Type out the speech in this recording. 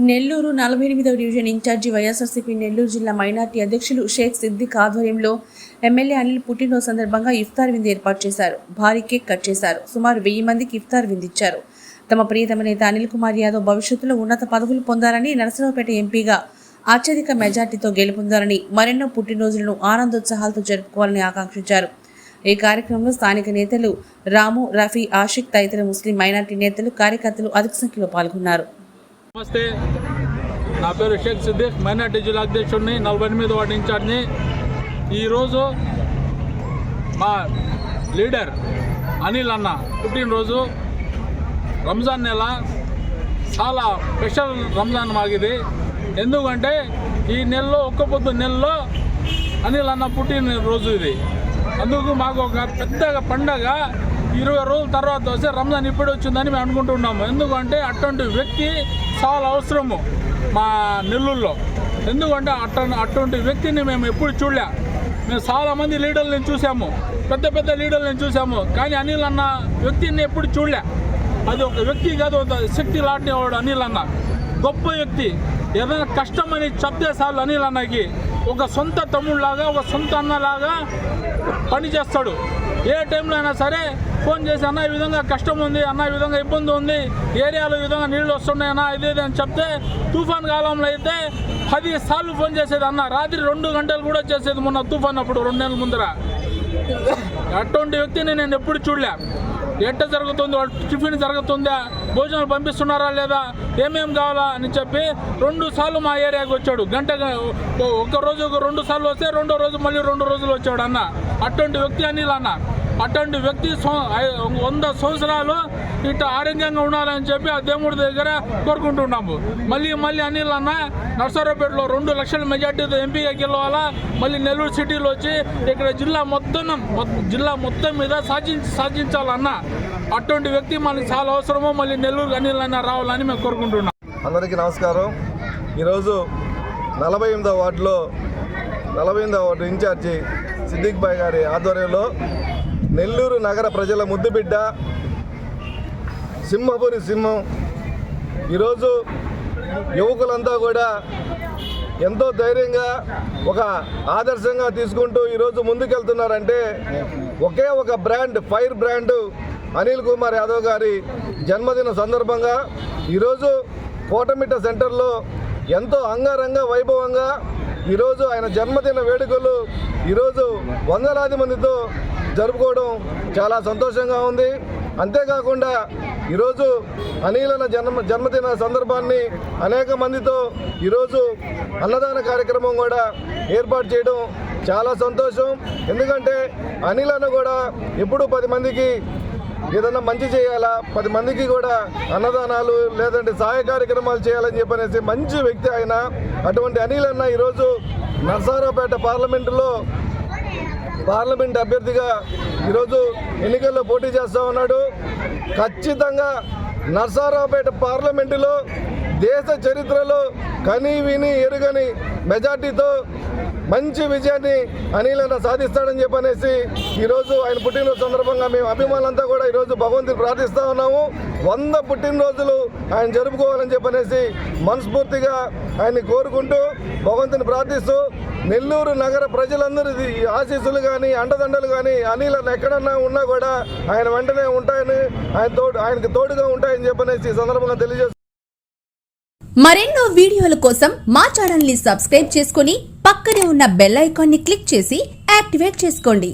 Nellore 48వ division incharge YSRCP Nellore జిల్లా minority అధ్యక్షులు షేక్ సిద్దిక్ ఆధ్వర్యంలో ఎమ్మెల్యే అనిల్ పుట్టినరోజు సందర్భంగా ఇఫ్తార్ విందు ఏర్పాటు చేశారు. భారీ కేక్ కట్ చేశారు. సుమారు 1000 మందికి ఇఫ్తార్ విందిచ్చారు. తమ ప్రియతమ నేత అనిల్ కుమార్ యాదవ్ భవిష్యత్తులో ఉన్నత పదవులు పొందాలని, నరసరావుపేట ఎంపీగా అత్యధిక మెజార్టీతో గెలుపొందాలని, మరెన్నో పుట్టినరోజులను ఆనందోత్సాహాలతో జరుపుకోవాలని ఆకాంక్షించారు. ఈ కార్యక్రమంలో స్థానిక నేతలు రాము, రఫీ, ఆషిక్ తదితర ముస్లిం మైనార్టీ నేతలు, కార్యకర్తలు అధిక సంఖ్యలో పాల్గొన్నారు. నమస్తే, నా పేరు షేక్ సిద్దిక్, మైనార్టీ జిల్లా అధ్యక్షుడిని, 48వ వార్డు ఇన్ఛార్జిని. ఈరోజు మా లీడర్ అనిల్ అన్న పుట్టినరోజు. రంజాన్ నెల చాలా స్పెషల్ రంజాన్ మాకిది. ఎందుకంటే ఈ నెలలో ఒక్క పొద్దు నెలలో అనిల్ అన్న పుట్టినరోజు ఇది. అందుకు మాకు ఒక పెద్ద పండగ. 20 రోజుల తర్వాత వస్తే రంజాన్ ఇప్పుడు వచ్చిందని మేము అనుకుంటున్నాము. ఎందుకంటే అటువంటి వ్యక్తి చాలా అవసరము మా నెల్లూరులో. ఎందుకంటే అటువంటి వ్యక్తిని మేము ఎప్పుడు చూడలే. మేము చాలామంది లీడర్లను చూసాము, పెద్ద పెద్ద లీడర్లను చూసాము, కానీ అనిల్ అన్న వ్యక్తిని ఎప్పుడు చూడలే. అది ఒక వ్యక్తి కాదు, ఒక శక్తి లాంటి వాడు అనిల్ అన్న. గొప్ప వ్యక్తి. ఏదైనా కష్టం అని చెప్తే చాలు అనిల్ అన్నకి ఒక సొంత తమ్ముళ్ళలాగా, ఒక సొంత అన్నలాగా పనిచేస్తాడు. ఏ టైంలో అయినా సరే ఫోన్ చేసి, అన్న ఈ విధంగా కష్టం ఉంది, అన్న ఈ విధంగా ఇబ్బంది ఉంది, ఏరియాలో ఈ విధంగా నీళ్ళు వస్తున్నాయి అన్న, ఇదేది అని చెప్తే, తుఫాన్ కాలంలో అయితే 10 సార్లు ఫోన్ చేసేది అన్న. రాత్రి 2 గంటలు కూడా చేసేది మొన్న తుఫాన్ అప్పుడు 2 నెలల ముందర. అటువంటి వ్యక్తిని నేను ఎప్పుడు చూడలే. ఎట్ట జరుగుతుంది, టిఫిన్ జరుగుతుందా, భోజనాలు పంపిస్తున్నారా లేదా, ఏమేమి కావాలా అని చెప్పి 2 సార్లు మా ఏరియాకి వచ్చాడు. ఒక రోజు 2 సార్లు వస్తే, రెండో రోజు మళ్ళీ 2 రోజులు వచ్చాడు అన్న. అటువంటి వ్యక్తి అనిల్ అన్న. అటువంటి వ్యక్తి 100 సంవత్సరాలు ఇట్లా ఆరోగ్యంగా ఉండాలని చెప్పి ఆ దేవుడి దగ్గర కోరుకుంటున్నాము. మళ్ళీ అనిల్ అన్న నర్సరావుపేటలో 2 లక్షల మెజార్టీతో ఎంపీగా గెలవాలా, మళ్ళీ నెల్లూరు సిటీలో వచ్చి ఇక్కడ జిల్లా మొత్తం మీద సాధించాలన్న. అటువంటి వ్యక్తి మనకి చాలా అవసరమో. మళ్ళీ నెల్లూరు అనిల్ అన్న రావాలని మేము కోరుకుంటున్నాం. అందరికీ నమస్కారం. ఈరోజు 48వ వార్డులో 48వ వార్డు ఇన్ఛార్జి సిద్దిక్ భాయ్ గారి ఆధ్వర్యంలో నెల్లూరు నగర ప్రజల ముద్దుబిడ్డ, సింహపురి సింహం, ఈరోజు యువకులంతా కూడా ఎంతో ధైర్యంగా ఒక ఆదర్శంగా తీసుకుంటూ ఈరోజు ముందుకెళ్తున్నారంటే ఒకే ఒక brand, fire brand Anil Kumar Yadav గారి జన్మదిన సందర్భంగా ఈరోజు కోటమిట్ట సెంటర్లో ఎంతో అంగరంగ వైభవంగా ఈరోజు ఆయన జన్మదిన వేడుకలు ఈరోజు వందలాది మందితో జరుపుకోవడం చాలా సంతోషంగా ఉంది. అంతేకాకుండా ఈరోజు అనిల్ జన్మదిన సందర్భాన్ని అనేక మందితో ఈరోజు అన్నదాన కార్యక్రమం కూడా ఏర్పాటు చేయడం చాలా సంతోషం. ఎందుకంటే అనిల్ అన్న కూడా ఎప్పుడూ 10 మందికి ఏదన్నా మంచి చేయాలా, 10 మందికి కూడా అన్నదానాలు లేదంటే సహాయ కార్యక్రమాలు చేయాలని చెప్పనేసి మంచి వ్యక్తి ఆయన. అటువంటి అనిల్ అన్న ఈరోజు నర్సరావుపేట పార్లమెంట్ అభ్యర్థిగా ఈరోజు ఎన్నికల్లో పోటీ చేస్తూ ఉన్నాడు. ఖచ్చితంగా నర్సరావుపేట పార్లమెంటులో దేశ చరిత్రలో కని విని ఎరుగని మెజార్టీతో మంచి విజయాన్ని అనిల్ అన్న సాధిస్తాడని చెప్పనేసి ఈరోజు ఆయన పుట్టినరోజు సందర్భంగా మేము అభిమానులంతా కూడా ఈరోజు భగవంతుని ప్రార్థిస్తూ ఉన్నాము. 100 పుట్టినరోజులు ఆయన జరుపుకోవాలని చెప్పనేసి మనస్ఫూర్తిగా ఆయన్ని కోరుకుంటూ భగవంతుని ప్రార్థిస్తూ నెల్లూరు నగర ప్రజలందరి ఆశీస్సులు కానీ అండదండలు కానీ అనిల్ అన్న ఎక్కడన్నా ఉన్నా కూడా ఆయన వెంటనే ఉంటాయని, ఆయనకు తోడుగా ఉంటాయని చెప్పనేసి ఈ సందర్భంగా తెలియజేస్తాను. మరెన్నో వీడియోల కోసం మా ఛానల్ ని సబ్స్క్రైబ్ చేసుకుని పక్కనే ఉన్న బెల్ ఐకాన్ ని క్లిక్ చేసి యాక్టివేట్ చేసుకోండి.